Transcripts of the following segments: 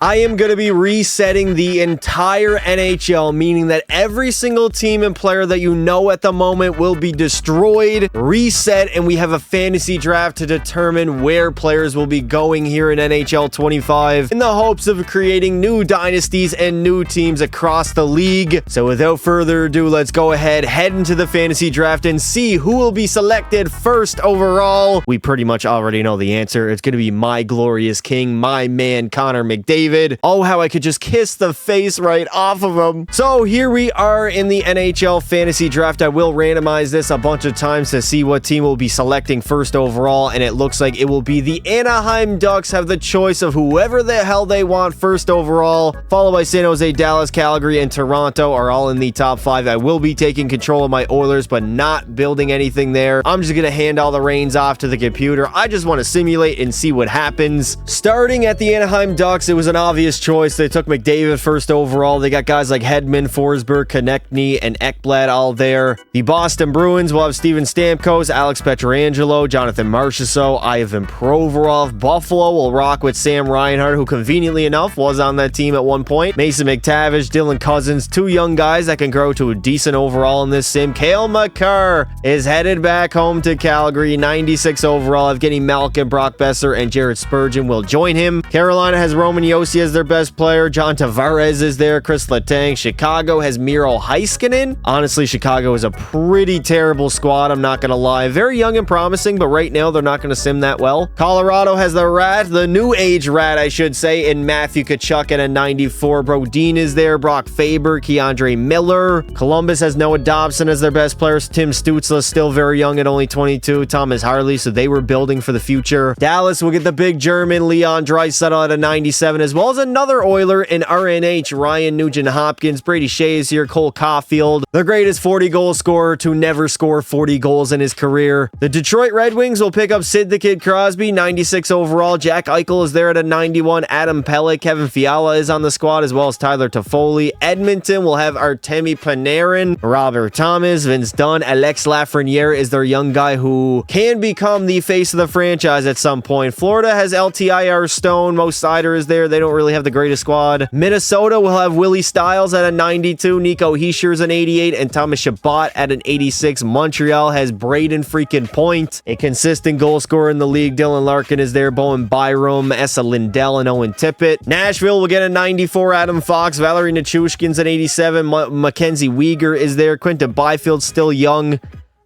I am going to be resetting the entire NHL, meaning that every single team and player that you know at the moment will be destroyed, reset, and we have a fantasy draft to determine where players will be going here in NHL 25 in the hopes of creating new dynasties and new teams across the league. So without further ado, let's go ahead, head into the fantasy draft and see who will be selected first overall. We pretty much already know the answer. It's going to be my glorious king, my man, Connor McDavid. Oh, how I could just kiss the face right off of him. So here we are in the NHL fantasy draft. I will randomize this a bunch of times to see what team will be selecting first overall, and it looks like it will be the Anaheim Ducks have the choice of whoever the hell they want first overall, followed by San Jose, Dallas, Calgary, and Toronto are all in the top 5. I will be taking control of my Oilers, but not building anything there. I'm just going to hand all the reins off to the computer. I just want to simulate and see what happens. Starting at the Anaheim Ducks, it was an obvious choice. They took McDavid first overall. They got guys like Hedman, Forsberg, Konechny, and Ekblad all there. The Boston Bruins will have Steven Stamkos, Alex Pietrangelo, Jonathan Marchessault, Ivan Provorov. Buffalo will rock with Sam Reinhart, who conveniently enough was on that team at one point. Mason McTavish, Dylan Cousins, two young guys that can grow to a decent overall in this sim. Cale Makar is headed back home to Calgary, 96 overall. Evgeny Malkin, Brock Besser, and Jared Spurgeon will join him. Carolina has Roman Josi as their best player. John Tavares is there. Chris Letang. Chicago has Miro Heiskanen. Honestly, Chicago is a pretty terrible squad. I'm not going to lie. Very young and promising, but right now they're not going to sim that well. Colorado has the rat, the new age rat, I should say, in Matthew Tkachuk at a 94. Brodin is there. Brock Faber, Keandre Miller. Columbus has Noah Dobson as their best players. Tim Stützle still very young at only 22. Thomas Harley, so they were building for the future. Dallas will get the big German Leon Draisaitl at a 97, as well as another Oiler in RNH, Ryan Nugent-Hopkins. Brady Shea is here. Cole Caulfield, the greatest 40-goal scorer to never score 40 goals in his career. The Detroit Red Wings will pick up Sid the Kid Crosby, 96 overall. Jack Eichel is there at a 91. Adam Pelech, Kevin Fiala is on the squad, as well as Tyler Toffoli. Edmonton will have Artemi Panarin, Robert Thomas, Vince Dunn. Alex Lafreniere is their young guy who can become the face of the franchise at some point. Florida has LTIR Stone. Mo Seider is there. They don't really have the greatest squad. Minnesota will have Willie Stiles at a 92. Nico Heischer's an 88. And Thomas Chabot at an 86. Montreal has Braden freaking Point, a consistent goal scorer in the league. Dylan Larkin is there. Bowen Byram, Essa Lindell, and Owen Tippett. Nashville will get a 94. Adam Fox. Valerie Nichushkin's an 87. Mackenzie Weegar is there. Quinton Byfield's still young.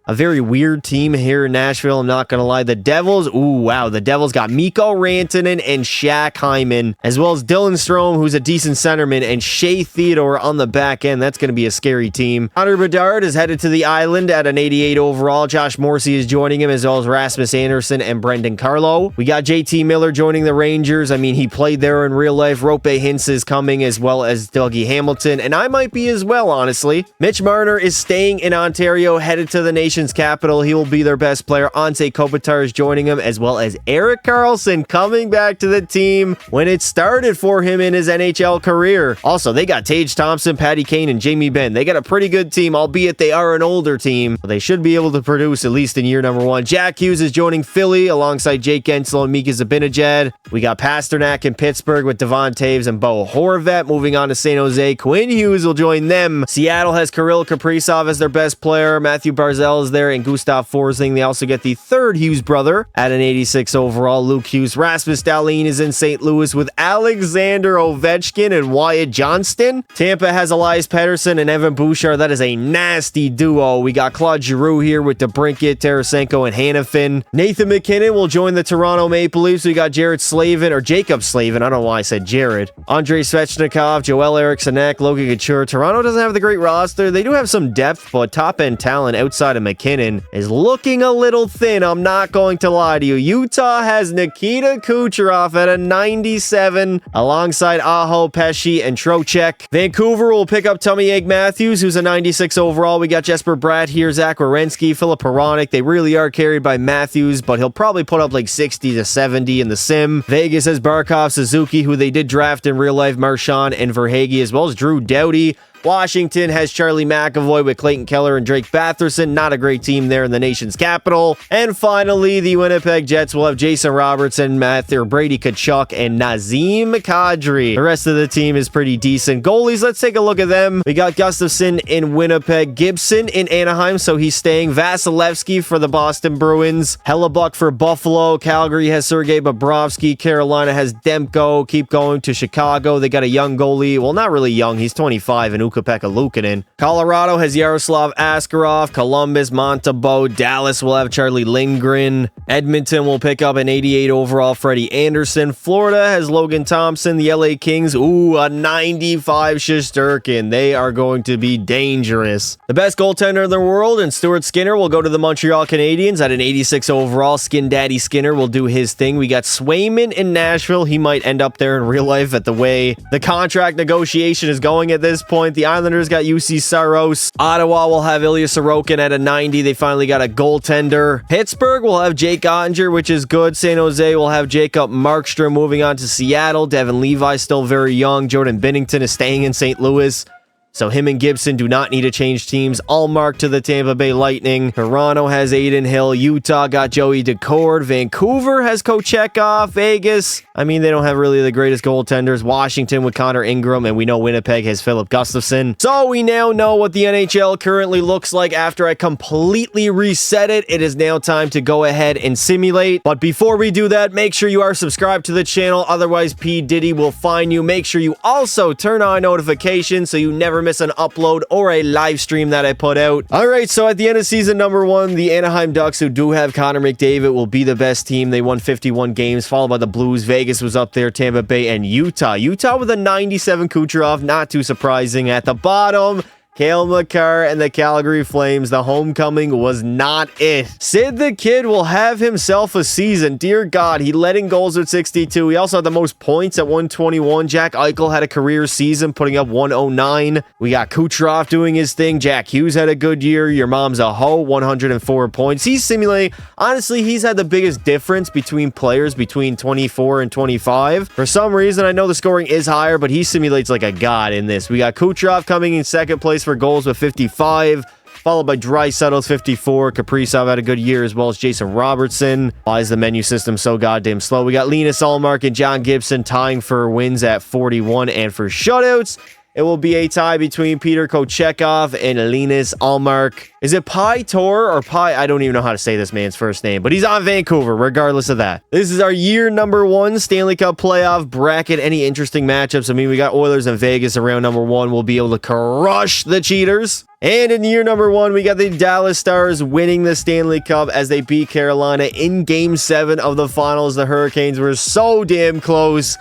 A very weird team here in Nashville, I'm not going to lie. The Devils, ooh, wow. The Devils got Mikko Rantanen and Shaq Hyman, as well as Dylan Strome, who's a decent centerman, and Shea Theodore on the back end. That's going to be a scary team. Connor Bedard is headed to the island at an 88 overall. Josh Morrissey is joining him, as well as Rasmus Anderson and Brendan Carlo. We got JT Miller joining the Rangers. I mean, he played there in real life. Rope Hintz is coming, as well as Dougie Hamilton, and I might be as well, honestly. Mitch Marner is staying in Ontario, headed to the nation's capital. He will be their best player. Anze Kopitar is joining him, as well as Erik Karlsson coming back to the team when it started for him in his NHL career. Also, they got Tage Thompson, Patty Kane, and Jamie Benn. They got a pretty good team, albeit they are an older team. But they should be able to produce at least in year number 1. Jack Hughes is joining Philly alongside Jake Gensel and Mika Zibanejad. We got Pasternak in Pittsburgh with Devon Taves and Bo Horvat. Moving on to San Jose, Quinn Hughes will join them. Seattle has Kirill Kaprizov as their best player. Matthew Barzal is there, and Gustav Forsling. They also get the third Hughes brother at an 86 overall. Luke Hughes. Rasmus Dahlin is in St. Louis with Alexander Ovechkin and Wyatt Johnston. Tampa has Elias Pettersson and Evan Bouchard. That is a nasty duo. We got Claude Giroux here with DeBrincat, Tarasenko, and Hanifin. Nathan McKinnon will join the Toronto Maple Leafs. We got Jared Slavin, or Jacob Slavin. I don't know why I said Jared. Andrei Svechnikov, Joel Eriksson Ek, Logan Couture. Toronto doesn't have the great roster. They do have some depth, but top-end talent outside of McKinnon is looking a little thin. I'm not going to lie to you. Utah has Nikita Kucherov at a 97 alongside Aho, Pesci, and Trocheck. Vancouver will pick up Tommy Egg Matthews, who's a 96 overall. We got Jesper Bratt here, Zach Werenski, Philip Hronik. They really are carried by Matthews, but he'll probably put up like 60 to 70 in the sim. Vegas has Barkov, Suzuki, who they did draft in real life, Marchand, and Verhage, as well as Drew Doughty. Washington has Charlie McAvoy with Clayton Keller and Drake Batherson. Not a great team there in the nation's capital. And finally, the Winnipeg Jets will have Jason Robertson, Brady Tkachuk, and Nazem Kadri. The rest of the team is pretty decent. Goalies, let's take a look at them. We got Gustafsson in Winnipeg, Gibson in Anaheim, so he's staying. Vasilevsky for the Boston Bruins, Hellebuck for Buffalo. Calgary has Sergei Bobrovsky. Carolina has Demko. Keep going to Chicago. They got a young goalie. Well, not really young. He's 25, and Ukko-Pekka Luukkonen. Colorado has Yaroslav Askarov. Columbus, Montembeault. Dallas will have Charlie Lindgren. Edmonton will pick up an 88 overall Freddie Anderson. Florida has Logan Thompson. The LA Kings, a 95 Shesterkin. They are going to be dangerous. The best goaltender in the world, and Stuart Skinner, will go to the Montreal Canadiens at an 86 overall. Skin Daddy Skinner will do his thing. We got Swayman in Nashville. He might end up there in real life at the way the contract negotiation is going at this point. The Islanders got UC Saros. Ottawa will have Ilya Sorokin at a 90. They finally got a goaltender. Pittsburgh will have Jake Ottinger, which is good. San Jose will have Jacob Markstrom moving on to Seattle. Devin Levi still very young. Jordan Binnington is staying in St. Louis, so him and Gibson do not need to change teams. Allmark to the Tampa Bay Lightning. Toronto has Aiden Hill. Utah got Joey Decord. Vancouver has Kochekov. Vegas, they don't have really the greatest goaltenders. Washington with Connor Ingram, and we know Winnipeg has Philip Gustafsson. So we now know what the NHL currently looks like after I completely reset it. It is now time to go ahead and simulate. But before we do that, make sure you are subscribed to the channel. Otherwise, P. Diddy will find you. Make sure you also turn on notifications so you never miss an upload or a live stream that I put out. All right, so at the end of season number 1, the Anaheim Ducks, who do have Connor McDavid, will be the best team. They won 51 games, followed by the Blues. Vegas was up there, Tampa Bay, and Utah. Utah with a 97 Kucherov, not too surprising. At the bottom, Cale Makar and the Calgary Flames. The homecoming was not it. Sid the Kid will have himself a season. Dear God, he led in goals with 62. He also had the most points at 121. Jack Eichel had a career season, putting up 109. We got Kucherov doing his thing. Jack Hughes had a good year. Your mom's a hoe, 104 points. He's simulating. Honestly, he's had the biggest difference between players between 24 and 25. For some reason, I know the scoring is higher, but he simulates like a god in this. We got Kucherov coming in second place for goals with 55, followed by Draisaitl's 54. Kaprizov had a good year, as well as Jason Robertson. Why is the menu system so goddamn slow? We got Linus Ullmark and John Gibson tying for wins at 41, and for shutouts, it will be a tie between Peter Kochekov and Linus Ullmark. Is it Pi Tor or Pi? I don't even know how to say this man's first name, but he's on Vancouver, regardless of that. This is our year number 1 Stanley Cup playoff bracket. Any interesting matchups? We got Oilers and Vegas around number 1. We'll be able to crush the cheaters. And in year number 1, we got the Dallas Stars winning the Stanley Cup as they beat Carolina in Game 7 of the finals. The Hurricanes were so damn close.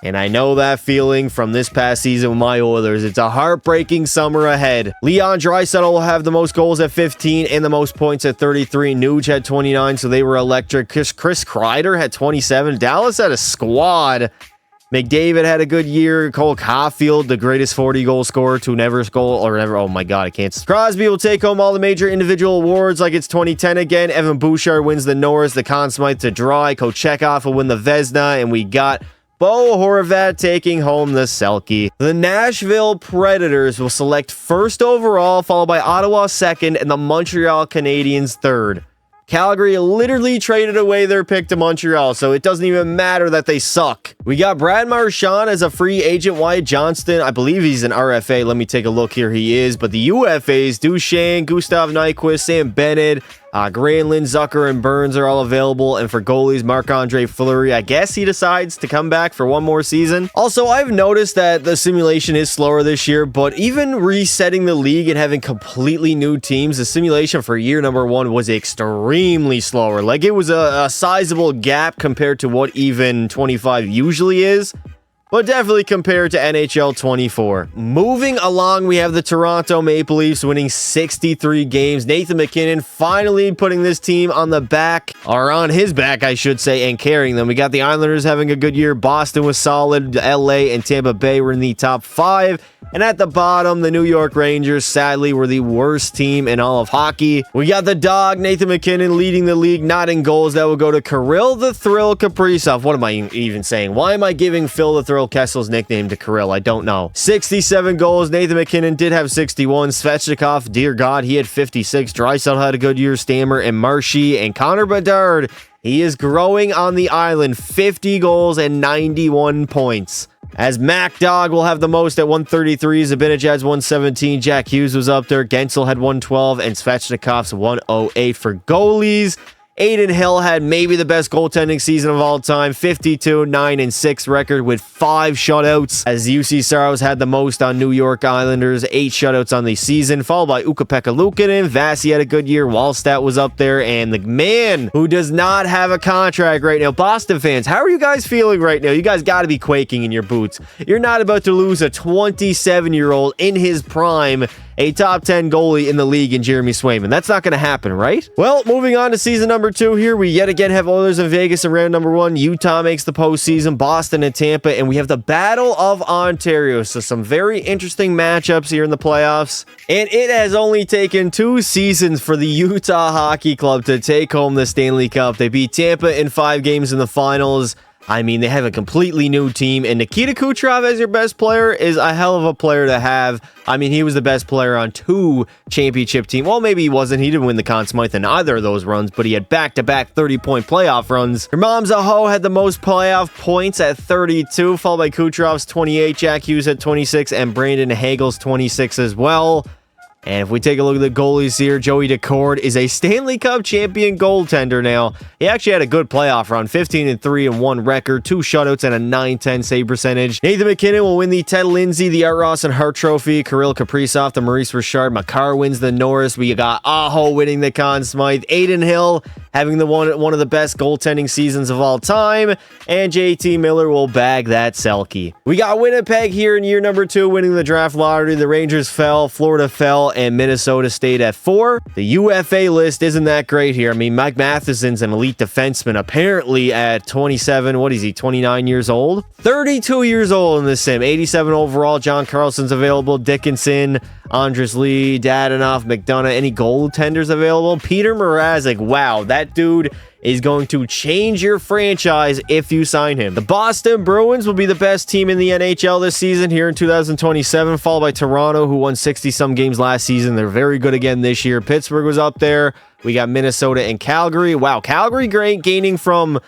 And I know that feeling from this past season with my Oilers. It's a heartbreaking summer ahead. Leon Draisaitl will have the most goals at 15 and the most points at 33. Nuge had 29, so they were electric. Chris Kreider had 27. Dallas had a squad. McDavid had a good year. Cole Caulfield, the greatest 40-goal scorer to never score or ever. Oh my God, I can't. Crosby will take home all the major individual awards like it's 2010 again. Evan Bouchard wins the Norris, the Conn Smythe to Dry. Kochekov will win the Vezina, and we got Bo Horvat taking home the Selke. The Nashville Predators will select first overall, followed by Ottawa second, and the Montreal Canadiens third. Calgary literally traded away their pick to Montreal, so it doesn't even matter that they suck. We got Brad Marchand as a free agent. Wyatt Johnston, I believe he's an RFA. Let me take a look here. He is. But the UFAs, Duchesne, Gustav Nyquist, Sam Bennett, Granlund, Zucker, and Burns are all available. And for goalies, Marc-Andre Fleury, I guess he decides to come back for one more season. Also, I've noticed that the simulation is slower this year, but even resetting the league and having completely new teams, the simulation for year number 1 was extremely slower. Like, it was a sizable gap compared to what even 25 usually is. But definitely compared to NHL 24. Moving along, we have the Toronto Maple Leafs winning 63 games. Nathan MacKinnon finally putting this team on the back, or on his back, I should say, and carrying them. We got the Islanders having a good year. Boston was solid. LA and Tampa Bay were in the top 5. And at the bottom, the New York Rangers, sadly, were the worst team in all of hockey. We got the dog, Nathan MacKinnon, leading the league, not in goals. That will go to Kirill the Thrill Kaprizov. What am I even saying? Why am I giving Phil the Thrill Kessel's nickname to Kirill? I don't know. 67 goals. Nathan MacKinnon did have 61. Svechnikov, dear God, he had 56. Draisaitl had a good year. Stammer and Marshy and Connor Bedard. He is growing on the island. 50 goals and 91 points. As Mac Dog will have the most at 133, Zibanejad has 117, Jack Hughes was up there, Gensel had 112, and Svechnikov's 108 for goalies. Aiden Hill had maybe the best goaltending season of all time, 52, 9-6 record with 5 shutouts, as UC Saros had the most on New York Islanders, 8 shutouts on the season, followed by Ukko-Pekka Luukkonen. Vasi had a good year, Wallstat was up there, and the man who does not have a contract right now, Boston fans, how are you guys feeling right now? You guys got to be quaking in your boots. You're not about to lose a 27-year-old in his prime, a top 10 goalie in the league in Jeremy Swayman. That's not going to happen, right? Well, moving on to season number 2 here, we yet again have Oilers in Vegas in round number 1. Utah makes the postseason, Boston and Tampa, and we have the Battle of Ontario. So some very interesting matchups here in the playoffs. And it has only taken 2 seasons for the Utah Hockey Club to take home the Stanley Cup. They beat Tampa in 5 games in the finals. I mean, they have a completely new team, and Nikita Kucherov as your best player is a hell of a player to have. I mean, he was the best player on 2 championship teams. Well, maybe he wasn't. He didn't win the Conn Smythe in either of those runs, but he had back-to-back 30-point playoff runs. Herman Zaho had the most playoff points at 32, followed by Kucherov's 28, Jack Hughes at 26, and Brandon Hagel's 26 as well. And if we take a look at the goalies here, Joey Decord is a Stanley Cup champion goaltender now. He actually had a good playoff run, 15-3-1 record, 2 shutouts, and a .910 save percentage. Nathan MacKinnon will win the Ted Lindsay, the Art Ross and Hart Trophy. Kirill Kaprizov, the Maurice Richard. Makar wins the Norris. We got Aho winning the Conn Smythe. Aiden Hill having the one of the best goaltending seasons of all time. And JT Miller will bag that Selke. We got Winnipeg here in year number 2, winning the draft lottery. The Rangers fell, Florida fell, and Minnesota stayed at 4. The UFA list isn't that great here. I mean, Mike Matheson's an elite defenseman, apparently at 27. What is he, 29 years old? 32 years old in this sim. 87 overall. John Carlson's available. Dickinson, Andres Lee, Dadanoff, McDonough. Any goaltenders available? Peter Mrazek. Wow, that dude is going to change your franchise if you sign him. The Boston Bruins will be the best team in the NHL this season here in 2027, followed by Toronto, who won 60-some games last season. They're very good again this year. Pittsburgh was up there. We got Minnesota and Calgary. Wow, Calgary gaining from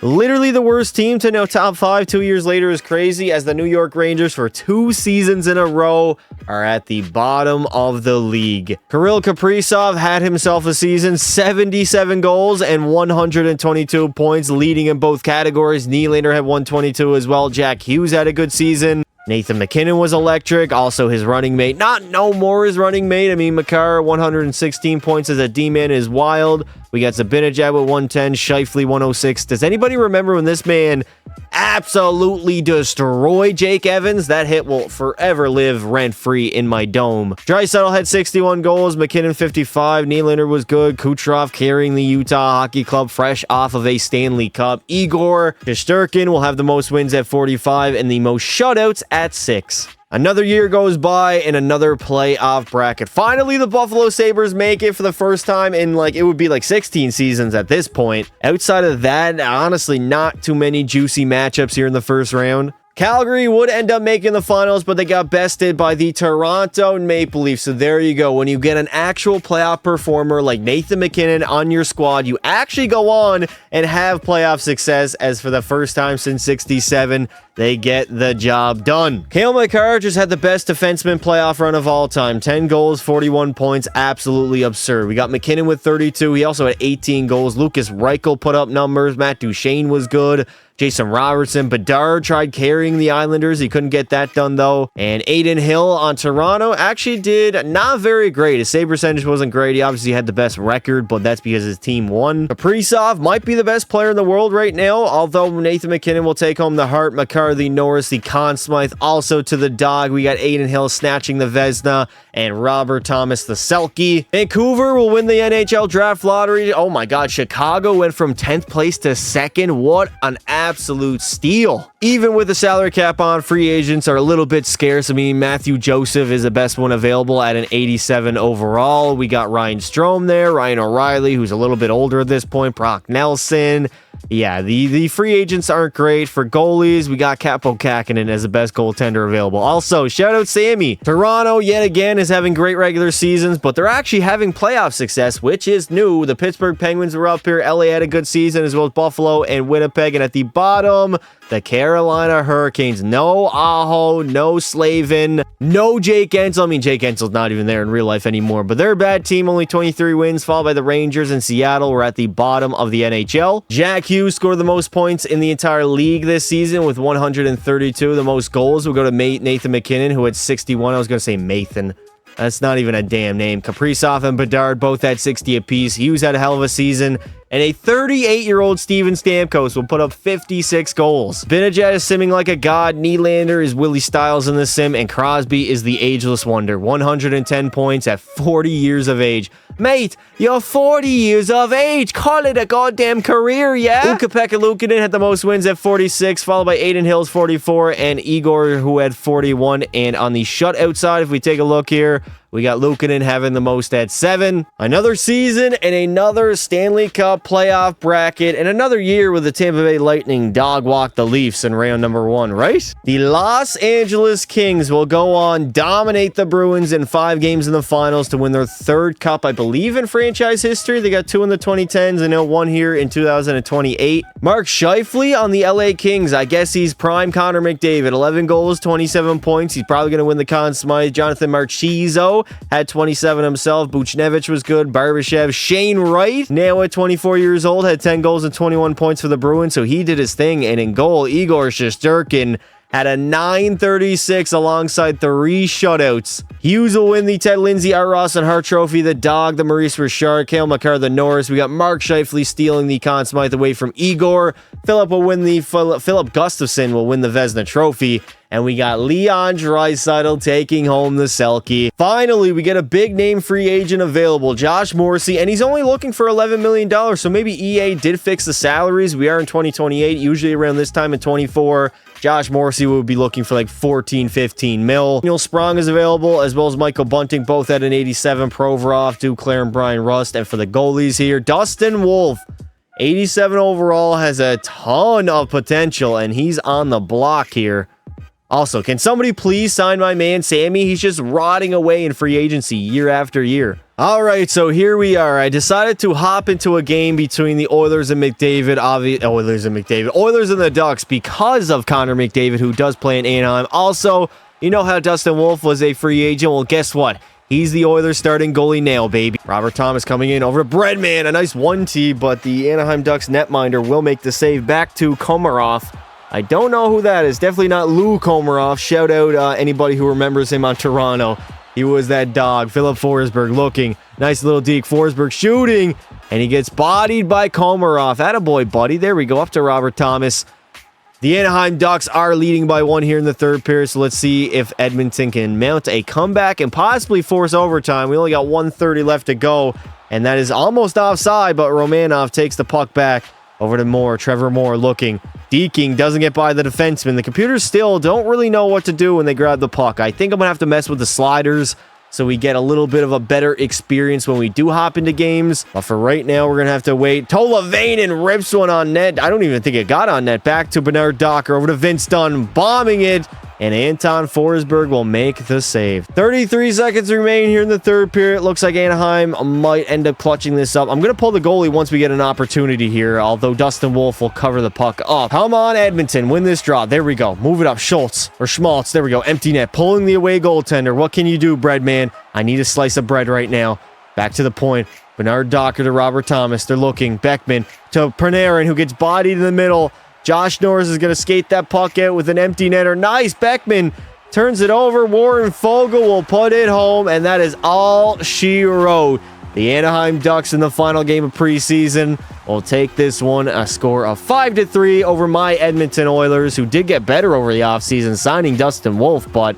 literally the worst team to now top 5 2 years later is crazy, as the New York Rangers for 2 seasons in a row are at the bottom of the league. Kirill Kaprizov had himself a season, 77 goals and 122 points, leading in both categories. Nylander had 122 as well. Jack Hughes had a good season. Nathan MacKinnon was electric. Also, his running mate. Not no more his running mate. I mean, Makar, 116 points as a D-man is wild. We got Zibanejad with 110, Scheifele 106. Does anybody remember when this man absolutely destroyed Jake Evans? That hit will forever live rent-free in my dome. Draisaitl had 61 goals, MacKinnon 55, Nylander was good, Kucherov carrying the Utah Hockey Club fresh off of a Stanley Cup. Igor Shesterkin will have the most wins at 45 and the most shutouts at 6. Another year goes by and another playoff bracket. Finally, the Buffalo Sabres make it for the first time in it would be 16 seasons at this point. Outside of that, honestly, not too many juicy matchups here in the first round. Calgary would end up making the finals, but they got bested by the Toronto Maple Leafs. So there you go. When you get an actual playoff performer like Nathan MacKinnon on your squad, you actually go on and have playoff success, as for the first time since 67, they get the job done. Cale Makar just had the best defenseman playoff run of all time. 10 goals, 41 points. Absolutely absurd. We got MacKinnon with 32. He also had 18 goals. Lucas Reichel put up numbers. Matt Duchene was good. Jason Robertson. Bedard tried carrying the Islanders. He couldn't get that done, though. And Aiden Hill on Toronto actually did not very great. His save percentage wasn't great. He obviously had the best record, but that's because his team won. Kaprizov might be the best player in the world right now, although Nathan MacKinnon will take home the Hart, Makar the Norris, the Conn Smythe, also to the Dog. We got Aiden Hill snatching the Vezina, and Robert Thomas the Selke. Vancouver will win the NHL draft lottery. Oh my God, Chicago went from 10th place to 2nd. What an absolute steal. Even with the salary cap on, free agents are a little bit scarce. I mean, Matthew Joseph is the best one available at an 87 overall. We got Ryan Strome there, Ryan O'Reilly, who's a little bit older at this point, Brock Nelson. Yeah, the free agents aren't great. For goalies, we got Kaapo Kähkönen as the best goaltender available. Also, shout out Sammy. Toronto, yet again, is having great regular seasons, but they're actually having playoff success, which is new. The Pittsburgh Penguins were up here. LA had a good season, as well as Buffalo and Winnipeg. And at the bottom, the Carolina Hurricanes. No Aho, no Slavin, no Jake Guentzel. I mean, Jake Guentzel's not even there in real life anymore, but they're a bad team. Only 23 wins, followed by the Rangers and Seattle. We're at the bottom of the NHL. Jack Hughes scored the most points in the entire league this season with 132. The most goals will go to Nathan McKinnon, who had 61. I was going to say Mathan. That's not even a damn name. Kaprizov and Bedard both had 60 apiece. Hughes had a hell of a season. And a 38-year-old Steven Stamkos will put up 56 goals. Zibanejad is simming like a god. Nylander is Willie Styles in the sim. And Crosby is the ageless wonder. 110 points at 40 years of age. Mate, you're 40 years of age. Call it a goddamn career, yeah? Ukko-Pekka Luukkonen had the most wins at 46, followed by Aiden Hills, 44, and Igor, who had 41. And on the shutout side, if we take a look here, we got Luukkonen having the most at 7. Another season and another Stanley Cup playoff bracket and another year with the Tampa Bay Lightning dog walk the Leafs in round number 1, right? The Los Angeles Kings will go on, dominate the Bruins in 5 games in the finals to win their 3rd cup, I believe, in franchise history. They got 2 in the 2010s and now 1 here in 2028. Mark Scheifele on the LA Kings. I guess he's prime Connor McDavid. 11 goals, 27 points. He's probably going to win the Conn Smythe. Jonathan Marchizzo had 27 himself. Buchnevich was good. Barbashev. Shane Wright, now at 24 years old, had 10 goals and 21 points for the Bruins, so he did his thing. And in goal, Igor Shesterkin had a 936 alongside 3 shutouts. Hughes will win the Ted Lindsay, Art Ross, and Hart Trophy. The Dog, the Maurice Richard, Cale Makar, the Norris. We got Mark Scheifele stealing the Conn Smythe away from Igor. Philip Gustafsson will win the Vezina Trophy. And we got Leon Draisaitl taking home the Selke. Finally, we get a big name free agent available, Josh Morrissey, and he's only looking for $11 million. So maybe EA did fix the salaries. We are in 2028, usually around this time in 24. Josh Morrissey would be looking for like 14, 15 mil. Daniel Sprong is available, as well as Michael Bunting, both at an 87. Provorov, Duclair, and Brian Rust. And for the goalies here, Dustin Wolf, 87 overall, has a ton of potential, and he's on the block here. Also, can somebody please sign my man Sammy? He's just rotting away in free agency year after year. All right, so here we are. I decided to hop into a game between the Oilers and McDavid. Oilers and the Ducks because of Connor McDavid, who does play in Anaheim. Also, you know how Dustin Wolf was a free agent? Well, guess what? He's the Oilers starting goalie now, baby. Robert Thomas coming in over to Breadman. A nice 1-T, but the Anaheim Ducks netminder will make the save back to Komarov. I don't know who that is. Definitely not Lou Komarov. Shout out anybody who remembers him on Toronto. He was that dog. Philip Forsberg looking. Nice little deke. Forsberg shooting. And he gets bodied by Komarov. Attaboy, buddy. There we go. Up to Robert Thomas. The Anaheim Ducks are leading by 1 here in the 3rd period. So let's see if Edmonton can mount a comeback and possibly force overtime. We only got 1:30 left to go. And that is almost offside. But Romanov takes the puck back. Over to Moore. Trevor Moore looking. Deking doesn't get by the defenseman. The computers still don't really know what to do when they grab the puck. I think I'm going to have to mess with the sliders so we get a little bit of a better experience when we do hop into games. But for right now, we're going to have to wait. Tola Vainen rips one on net. I don't even think it got on net. Back to Bernard Docker. Over to Vince Dunn. Bombing it. And Anton Forsberg will make the save. 33 seconds remain here in the 3rd period. Looks like Anaheim might end up clutching this up. I'm going to pull the goalie once we get an opportunity here, although Dustin Wolf will cover the puck up. Come on, Edmonton. Win this draw. There we go. Move it up. Schmaltz. There we go. Empty net. Pulling the away goaltender. What can you do, Breadman? I need a slice of bread right now. Back to the point. Bernard Docker to Robert Thomas. They're looking. Beckman to Panarin, who gets bodied in the middle. Josh Norris is going to skate that puck out with an empty netter. Nice. Beckman turns it over. Warren Fogle will put it home, and that is all she wrote. The Anaheim Ducks in the final game of preseason will take this one a score of 5-3 over my Edmonton Oilers, who did get better over the offseason, signing Dustin Wolf, but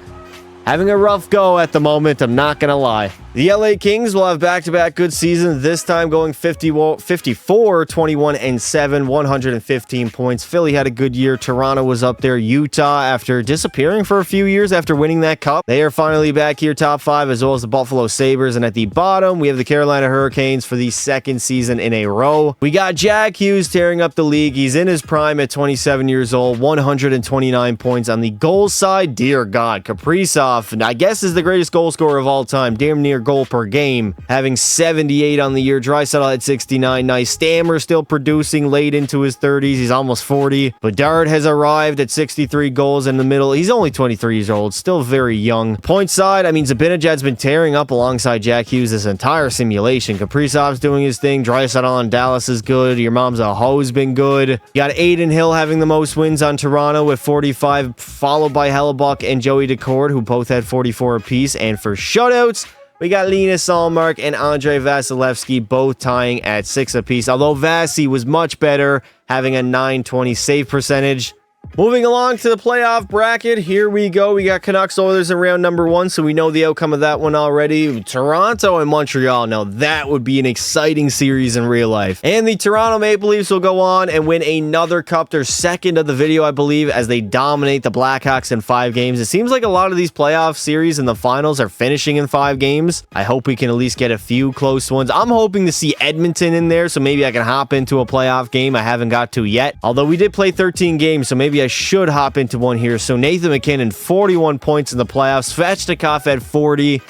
having a rough go at the moment, I'm not going to lie. The LA Kings will have back-to-back good seasons, this time going 54, 21, and 7, 115 points. Philly had a good year. Toronto was up there. Utah, after disappearing for a few years after winning that cup, they are finally back here, top 5, as well as the Buffalo Sabres. And at the bottom, we have the Carolina Hurricanes for the second season in a row. We got Jack Hughes tearing up the league. He's in his prime at 27 years old, 129 points. On the goal side, dear God, Kaprizov, I guess, is the greatest goal scorer of all time, damn near goal per game, having 78 on the year. Draisaitl at 69. Nice. Stammer still producing late into his 30s. He's almost 40. Bedard has arrived at 63 goals in the middle. He's only 23 years old, still very young. Point side, I mean, Zibanejad's been tearing up alongside Jack Hughes this entire simulation. Kaprizov's doing his thing. Draisaitl in Dallas is good. Your mom's a hoe's been good. You got Aiden Hill having the most wins on Toronto with 45, followed by Hellebuck and Joey Decord, who both had 44 apiece. And for shutouts, we got Linus Ullmark and Andrei Vasilevsky both tying at 6 apiece, although Vasi was much better, having a .920 save percentage. Moving along to the playoff bracket, here we go. We got Canucks Oilers in round number 1, so we know the outcome of that one already. Toronto and Montreal. Now that would be an exciting series in real life. And the Toronto Maple Leafs will go on and win another cup, their second of the video, I believe, as they dominate the Blackhawks in 5 games. It seems like a lot of these playoff series in the finals are finishing in 5 games. I hope we can at least get a few close ones. I'm hoping to see Edmonton in there, so maybe I can hop into a playoff game I haven't got to yet. Although we did play 13 games, so maybe I should hop into one here. So Nathan MacKinnon, 41 points in the playoffs. Svechnikov at 40.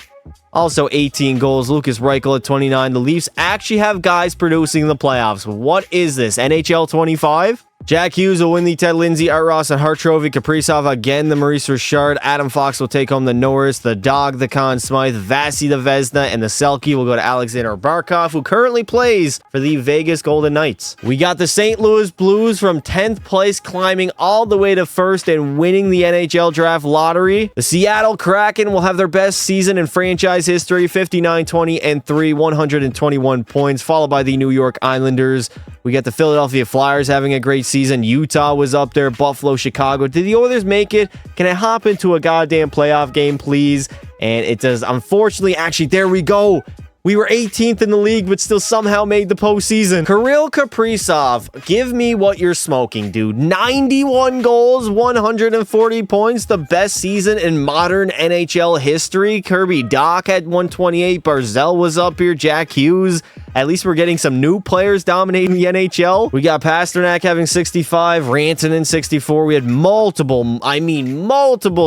Also 18 goals. Lucas Reichel at 29. The Leafs actually have guys producing in the playoffs. What is this? NHL 25? Jack Hughes will win the Ted Lindsay, Art Ross, and Hart Trophy. Kaprizov again, the Maurice Richard. Adam Fox will take home the Norris, the Dog, the Conn Smythe, Vasi the Vezina, and the Selke will go to Alexander Barkov, who currently plays for the Vegas Golden Knights. We got the St. Louis Blues from 10th place, climbing all the way to 1st and winning the NHL Draft Lottery. The Seattle Kraken will have their best season in franchise history, 59, 20, and 3, 121 points, followed by the New York Islanders. We got the Philadelphia Flyers having a great season. Utah was up there. Buffalo, Chicago. Did the Oilers make it? Can I hop into a goddamn playoff game, please? And it does. Unfortunately, actually, there we go. We were 18th in the league, but still somehow made the postseason. Kirill Kaprizov, give me what you're smoking, dude. 91 goals, 140 points, the best season in modern NHL history. Kirby Dach had 128. Barzell was up here. Jack Hughes. At least we're getting some new players dominating the NHL. We got Pasternak having 65, Rantanen 64. We had multiple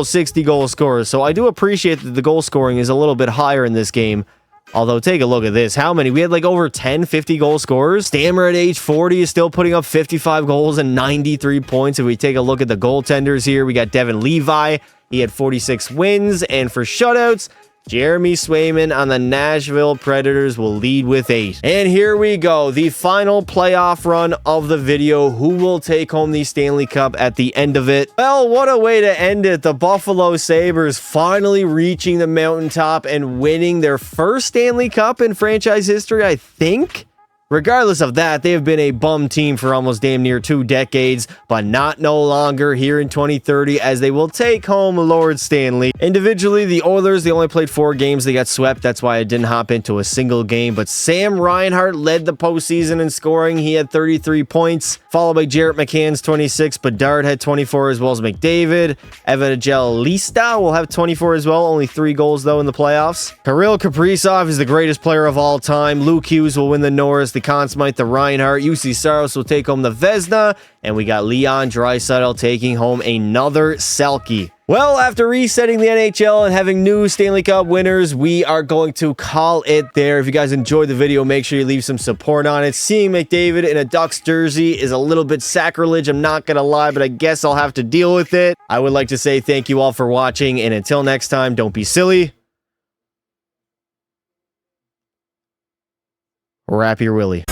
60 goal scorers. So I do appreciate that the goal scoring is a little bit higher in this game. Although, take a look at this. How many? We had like over 10, 50 goal scorers. Stammer at age 40 is still putting up 55 goals and 93 points. If we take a look at the goaltenders here, we got Devin Levi. He had 46 wins. And for shutouts, Jeremy Swayman on the Nashville Predators will lead with 8. And here we go, the final playoff run of the video. Who will take home the Stanley Cup at the end of it? Well, what a way to end it. The Buffalo Sabres finally reaching the mountaintop and winning their first Stanley Cup in franchise history, I think. Regardless of that, they have been a bum team for almost damn near 2 decades, but not no longer here in 2030, as they will take home Lord Stanley. Individually, the Oilers, they only played 4 games. They got swept. That's why I didn't hop into a single game. But Sam Reinhart led the postseason in scoring. He had 33 points, followed by Jarrett McCann's 26. Bedard had 24, as well as McDavid. Evangelista will have 24 as well. Only 3 goals, though, in the playoffs. Kirill Kaprizov is the greatest player of all time. Luke Hughes will win the Norris, the Conn Smythe, the Reinhart. UC Saros will take home the Vezina. And we got Leon Draisaitl taking home another Selke. Well, after resetting the NHL and having new Stanley Cup winners, we are going to call it there. If you guys enjoyed the video, make sure you leave some support on it. Seeing McDavid in a Ducks jersey is a little bit sacrilege, I'm not going to lie, but I guess I'll have to deal with it. I would like to say thank you all for watching, and until next time, don't be silly. Wrap your willy.